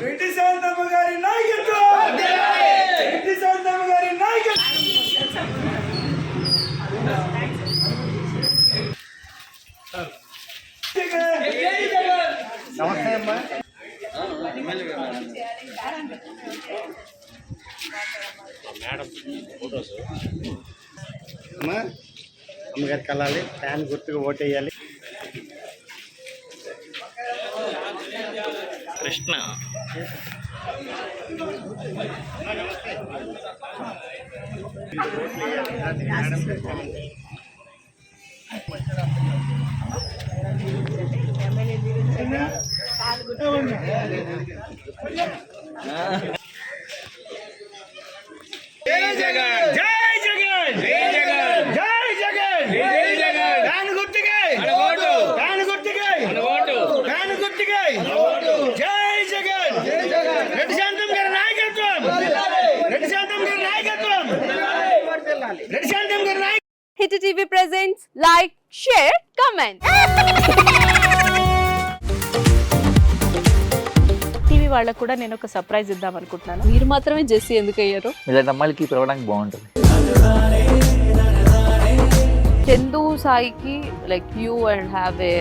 రెడ్డి శాంతమ్మ గారి నాయకత్వం, రెడ్డి శాంతమ్మ గారి నాయకత్వం. నమస్తే అమ్మా. అమ్మా, అమ్మగారికి వెళ్ళాలి, ఫ్యాన్ గుర్తుగా ఓటేయాలి. కృష్ణ జై జగన్, జై జగన్, జై జగన్, జై జగన్, జై జగన్. ఫ్యాన్ గుర్తుగా ఫ్యాన్ గుర్తుగా ఫ్యాన్ గుర్తుగా జై జగన్, జై జగన్. రెడ్డి శాంతం గారి నాయకత్వం, రెడ్డి శాంతం గారి నాయకత్వం, రెడ్డి శాంతం గారి నాయకత్వం. Hit TV presents like, share, comment. TV వాళ్ళకు కూడా నేను ఒక సర్ప్రైజ్ ఇద్దాం అనుకుంటున్నాను. మీరు మాత్రమే జెస్సీ ఎందుకు అయ్యారు? ఇలాంటి అమ్మాయిలకి పిలవడానికి బాగుంటుంది. చందు సాయికి like you and have a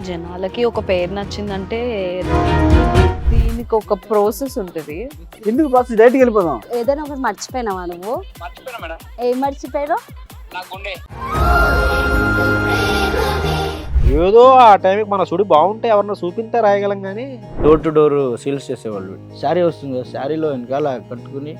జనాలకి ఒక పేరు నచ్చిందంటే దీనికి ఒక ప్రాసెస్ ఉంటుంది. ఎందుకు బాక్స్ డైరెక్ట్కి వెళ్ళిపోదాం. ఏదైనా ఒకటి మర్చిపోయినావా నువ్వు? ఏం మర్చిపోయావు? ఏదో ఆ టైంకి మన సుడి బాగుంటే ఎవరన్నా చూపిస్తే రాయగలం కానీ డోర్ టు డోర్ సేల్స్ చేసేవాళ్ళు. శారీ వస్తుంది, శారీలో వెనకాల కట్టుకుని